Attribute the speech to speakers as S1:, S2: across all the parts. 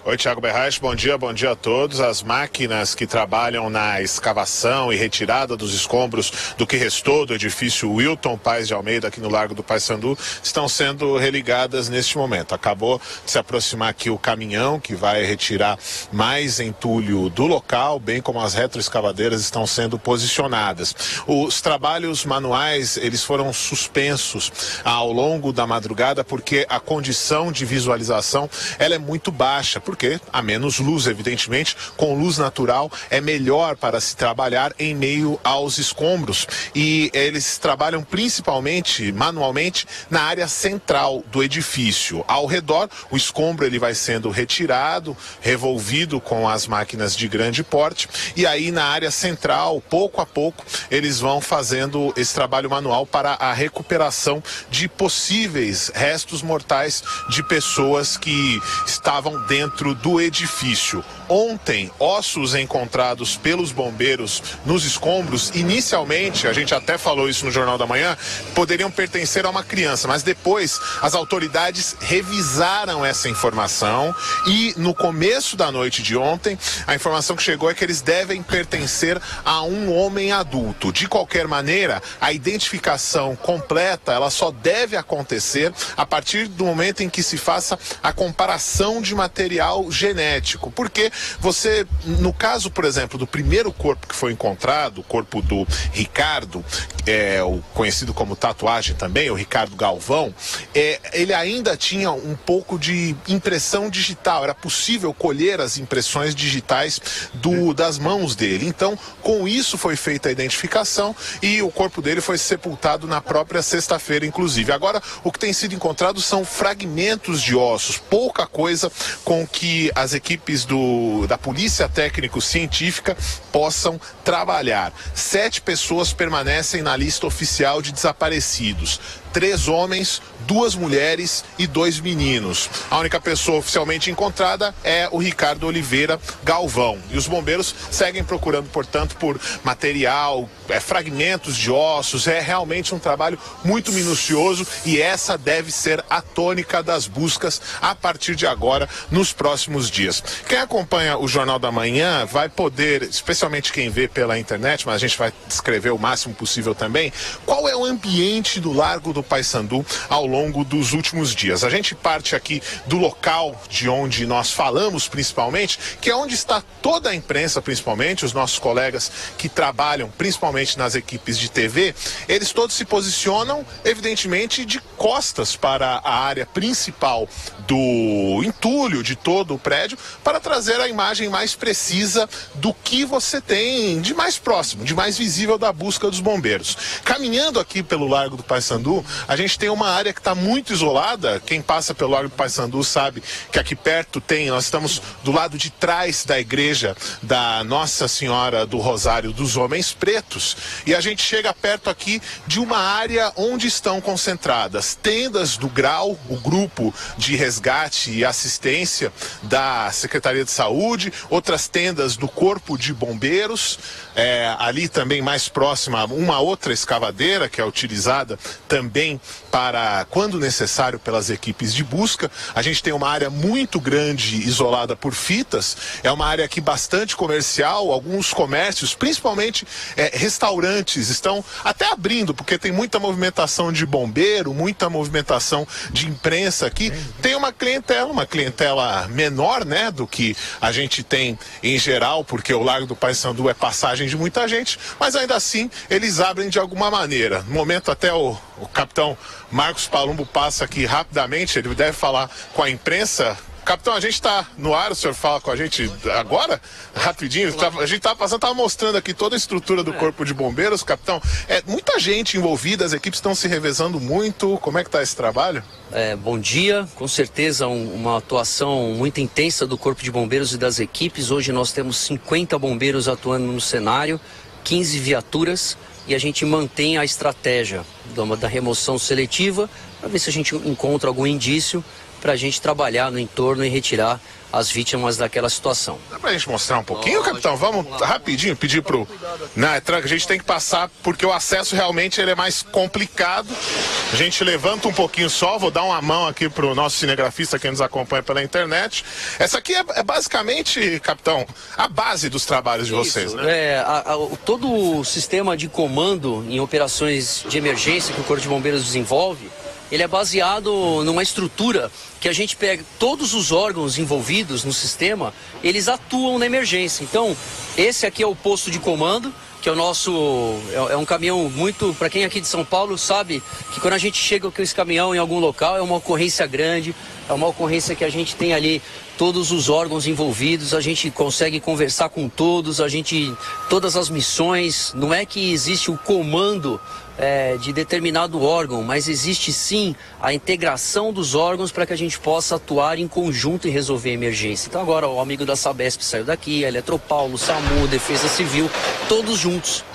S1: Oi, Thiago Berraich, bom dia a todos. As máquinas que trabalham na escavação e retirada dos escombros do que restou do edifício Wilton Paes de Almeida, aqui no Largo do Paissandu, estão sendo religadas neste momento. Acabou de se aproximar aqui o caminhão que vai retirar mais entulho do local, bem como as retroescavadeiras estão sendo posicionadas. Os trabalhos manuais, eles foram suspensos ao longo da madrugada porque a condição de visualização ela é muito baixa, porque há menos luz, evidentemente. Com luz natural é melhor para se trabalhar em meio aos escombros, e eles trabalham principalmente manualmente na área central do edifício. Ao redor, o escombro ele vai sendo retirado, revolvido com as máquinas de grande porte, e aí na área central, pouco a pouco, eles vão fazendo esse trabalho manual para a recuperação de possíveis restos mortais de pessoas que estavam dentro do edifício. Ontem, ossos encontrados pelos bombeiros nos escombros, inicialmente, a gente até falou isso no Jornal da Manhã, poderiam pertencer a uma criança, mas depois as autoridades revisaram essa informação e no começo da noite de ontem, a informação que chegou é que eles devem pertencer a um homem adulto. De qualquer maneira, a identificação completa, ela só deve acontecer a partir do momento em que se faça a comparação de material genético, porque você, no caso, por exemplo, do primeiro corpo que foi encontrado, o corpo do Ricardo, o conhecido como Tatuagem também, o Ricardo Galvão, ele ainda tinha um pouco de impressão digital, era possível colher as impressões digitais das mãos dele. Então, com isso foi feita a identificação e o corpo dele foi sepultado na própria sexta-feira, inclusive. Agora, o que tem sido encontrado são fragmentos de ossos, pouca coisa com que as equipes da Polícia Técnico-Científica possam trabalhar. 7 pessoas permanecem na lista oficial de desaparecidos. 3 homens, 2 mulheres e 2 meninos. A única pessoa oficialmente encontrada é o Ricardo Oliveira Galvão. E os bombeiros seguem procurando, portanto, por material, fragmentos de ossos. É realmente um trabalho muito minucioso e essa deve ser a tônica das buscas a partir de agora, nos próximos dias. Quem acompanha o Jornal da Manhã vai poder, especialmente quem vê pela internet, mas a gente vai descrever o máximo possível também, qual é o ambiente do Largo do Paissandu ao longo dos últimos dias. A gente parte aqui do local de onde nós falamos principalmente, que é onde está toda a imprensa, principalmente os nossos colegas que trabalham principalmente nas equipes de TV, eles todos se posicionam evidentemente de costas para a área principal do entulho de todo o prédio, para trazer a imagem mais precisa do que você tem de mais próximo, de mais visível da busca dos bombeiros. Caminhando aqui pelo Largo do Paissandu, a gente tem uma área que está muito isolada. Quem passa pelo Largo do Paissandu sabe que aqui perto nós estamos do lado de trás da igreja da Nossa Senhora do Rosário dos Homens Pretos, e a gente chega perto aqui de uma área onde estão concentradas tendas do GRAU, o grupo de resgate e assistência da Secretaria de Saúde, outras tendas do Corpo de Bombeiros, ali também mais próxima uma outra escavadeira que é utilizada também para, quando necessário, pelas equipes de busca. A gente tem uma área muito grande isolada por fitas, é uma área aqui bastante comercial, alguns comércios, principalmente restaurantes, estão até abrindo, porque tem muita movimentação de bombeiro, muita movimentação de imprensa aqui. Tem uma clientela menor, né, do que a gente tem em geral, porque o Largo do Paissandu é passagem de muita gente, mas ainda assim eles abrem de alguma maneira. No momento até o capitão Marcos Palumbo passa aqui rapidamente, ele deve falar com a imprensa. Capitão, a gente está no ar, o senhor fala com a gente agora? Rapidinho, a gente estava mostrando aqui toda a estrutura do Corpo de Bombeiros, capitão. Muita gente envolvida, as equipes estão se revezando muito. Como é que está esse trabalho?
S2: Bom dia, com certeza uma atuação muito intensa do Corpo de Bombeiros e das equipes. Hoje nós temos 50 bombeiros atuando no cenário, 15 viaturas, e a gente mantém a estratégia da remoção seletiva para ver se a gente encontra algum indício para a gente trabalhar no entorno e retirar as vítimas daquela situação.
S1: Dá pra gente mostrar um pouquinho, capitão? Vamos rapidinho pedir pro... a gente tem que passar, porque o acesso realmente ele é mais complicado. A gente levanta um pouquinho só, vou dar uma mão aqui pro nosso cinegrafista que nos acompanha pela internet. Essa aqui é basicamente, capitão, a base dos trabalhos de vocês, né?
S2: Todo o sistema de comando em operações de emergência que o Corpo de Bombeiros desenvolve, ele é baseado numa estrutura que a gente pega todos os órgãos envolvidos no sistema, eles atuam na emergência. Então, esse aqui é o posto de comando, que é o nosso, é um caminhão muito, para quem é aqui de São Paulo sabe que quando a gente chega com esse caminhão em algum local, é uma ocorrência grande, é uma ocorrência que a gente tem ali todos os órgãos envolvidos, a gente consegue conversar com todos, todas as missões, não é que existe o comando de determinado órgão, mas existe sim a integração dos órgãos para que a gente possa atuar em conjunto e resolver a emergência. Então agora o amigo da Sabesp saiu daqui, a Eletropaulo, SAMU, Defesa Civil, todos juntos.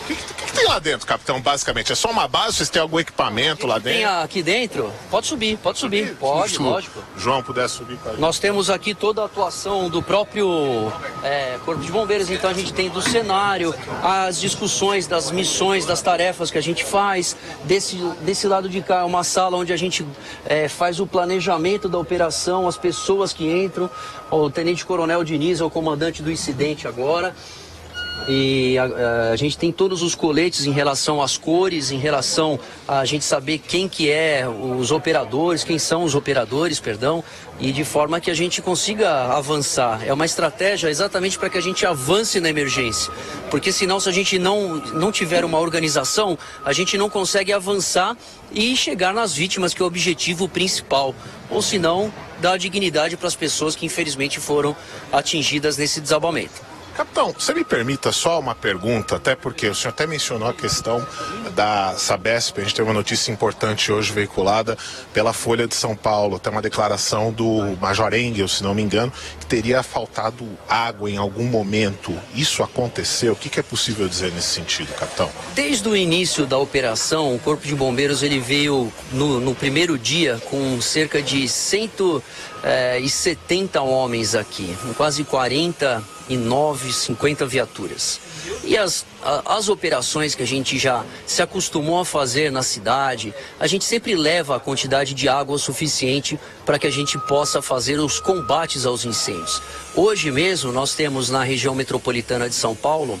S1: O que tem lá dentro, capitão, basicamente? É só uma base? Vocês têm algum equipamento lá dentro?
S2: Tem aqui dentro? Pode subir. Pode, lógico.
S1: Se o João puder subir com a gente.
S2: Nós temos aqui toda a atuação do próprio Corpo de Bombeiros, então a gente tem do cenário, as discussões das missões, das tarefas que a gente faz. Desse lado de cá é uma sala onde a gente faz o planejamento da operação, as pessoas que entram. O Tenente Coronel Diniz é o comandante do incidente agora. E a gente tem todos os coletes em relação às cores, em relação a gente saber quem que quem são os operadores, e de forma que a gente consiga avançar. É uma estratégia exatamente para que a gente avance na emergência, porque senão se a gente não tiver uma organização, a gente não consegue avançar e chegar nas vítimas, que é o objetivo principal, ou senão dar dignidade para as pessoas que infelizmente foram atingidas nesse desabamento.
S1: Capitão, você me permita só uma pergunta, até porque o senhor até mencionou a questão da Sabesp. A gente teve uma notícia importante hoje veiculada pela Folha de São Paulo, até uma declaração do Major Engel, se não me engano, que teria faltado água em algum momento. Isso aconteceu? O que é possível dizer nesse sentido, capitão?
S2: Desde o início da operação, o Corpo de Bombeiros ele veio no primeiro dia com cerca de 170 homens aqui, com quase 50 viaturas. E as operações que a gente já se acostumou a fazer na cidade, a gente sempre leva a quantidade de água suficiente para que a gente possa fazer os combates aos incêndios. Hoje mesmo nós temos na região metropolitana de São Paulo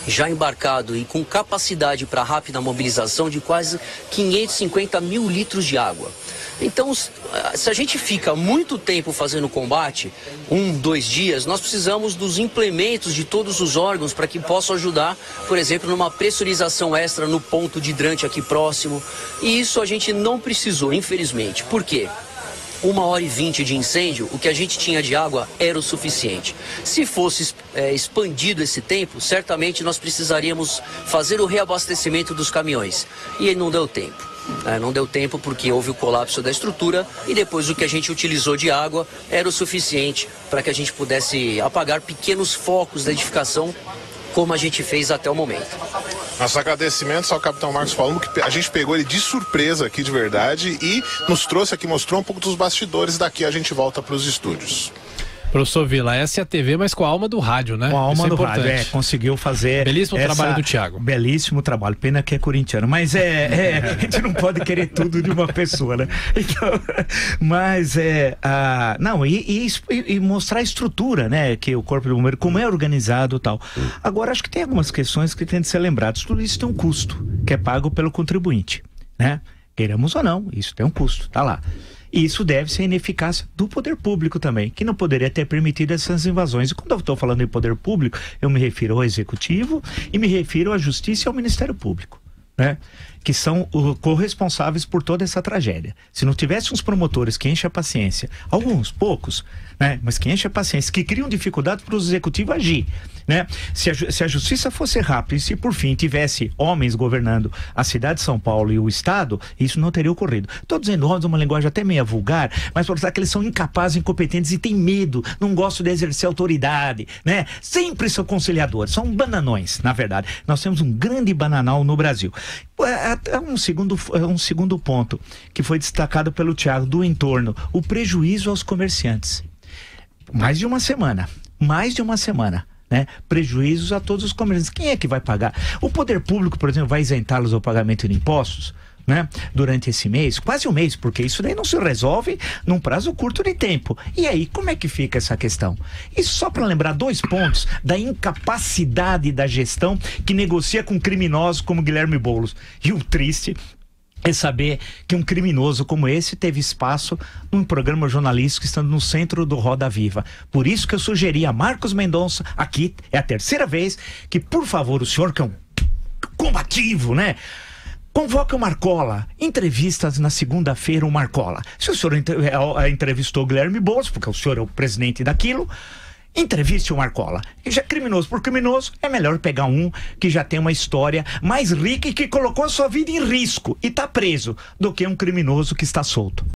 S2: já embarcado e com capacidade para rápida mobilização de quase 550 mil litros de água. Então, se a gente fica muito tempo fazendo combate, 2 dias, nós precisamos dos implementos de todos os órgãos para que possam ajudar, por exemplo, numa pressurização extra no ponto de hidrante aqui próximo. E isso a gente não precisou, infelizmente. Por quê? 1h20 de incêndio, o que a gente tinha de água era o suficiente. Se fosse expandido esse tempo, certamente nós precisaríamos fazer o reabastecimento dos caminhões. E não deu tempo. Não deu tempo porque houve o colapso da estrutura e depois o que a gente utilizou de água era o suficiente para que a gente pudesse apagar pequenos focos da edificação, como a gente fez até o momento.
S1: Nossos agradecimentos ao capitão Marcos Palumbo, que a gente pegou ele de surpresa aqui de verdade e nos trouxe aqui, mostrou um pouco dos bastidores. Daqui a gente volta para os estúdios.
S3: Professor Vila, essa é a TV, mas com a alma do rádio, né?
S4: Com a alma do rádio, conseguiu fazer...
S3: Belíssimo trabalho do Thiago.
S4: Belíssimo trabalho, pena que é corintiano, mas a gente não pode querer tudo de uma pessoa, né? Então, mas e mostrar a estrutura, né? Que o Corpo de Bombeiros, como é organizado e tal. Agora, acho que tem algumas questões que têm de ser lembradas. Tudo isso tem um custo, que é pago pelo contribuinte, né? Queiramos ou não, isso tem um custo, tá lá. E isso deve ser a ineficácia do poder público também, que não poderia ter permitido essas invasões. E quando eu estou falando em poder público, eu me refiro ao Executivo e me refiro à Justiça e ao Ministério Público, né? Que são corresponsáveis por toda essa tragédia. Se não tivesse uns promotores que enchem a paciência, alguns, poucos, né? Mas que enchem a paciência, que criam dificuldade para o Executivo agir, né? Se a Justiça fosse rápida e se por fim tivesse homens governando a cidade de São Paulo e o Estado, isso não teria ocorrido. Estou dizendo homens, uma linguagem até meio vulgar, mas para mostrar que eles são incapazes, incompetentes e têm medo, não gostam de exercer autoridade, né? Sempre são conciliadores, são bananões, na verdade. Nós temos um grande bananal no Brasil. um segundo ponto que foi destacado pelo Thiago, do entorno, o prejuízo aos comerciantes. Mais de uma semana, né? Prejuízos a todos os comerciantes. Quem é que vai pagar? O poder público, por exemplo, vai isentá-los do pagamento de impostos, né? Durante esse mês, quase um mês, porque isso daí não se resolve num prazo curto de tempo. E aí, como é que fica essa questão? E só para lembrar 2 pontos da incapacidade da gestão que negocia com criminosos como Guilherme Boulos. E o triste é saber que um criminoso como esse teve espaço num programa jornalístico estando no centro do Roda Viva. Por isso que eu sugeri a Marcos Mendonça, aqui é a 3ª vez, que por favor, o senhor que é um combativo, né? Convoca o Marcola, entrevistas na segunda-feira o Marcola. Se o senhor entrevistou o Guilherme Boulos, porque o senhor é o presidente daquilo, entreviste o Marcola. E já criminoso por criminoso, é melhor pegar um que já tem uma história mais rica e que colocou a sua vida em risco e está preso, do que um criminoso que está solto.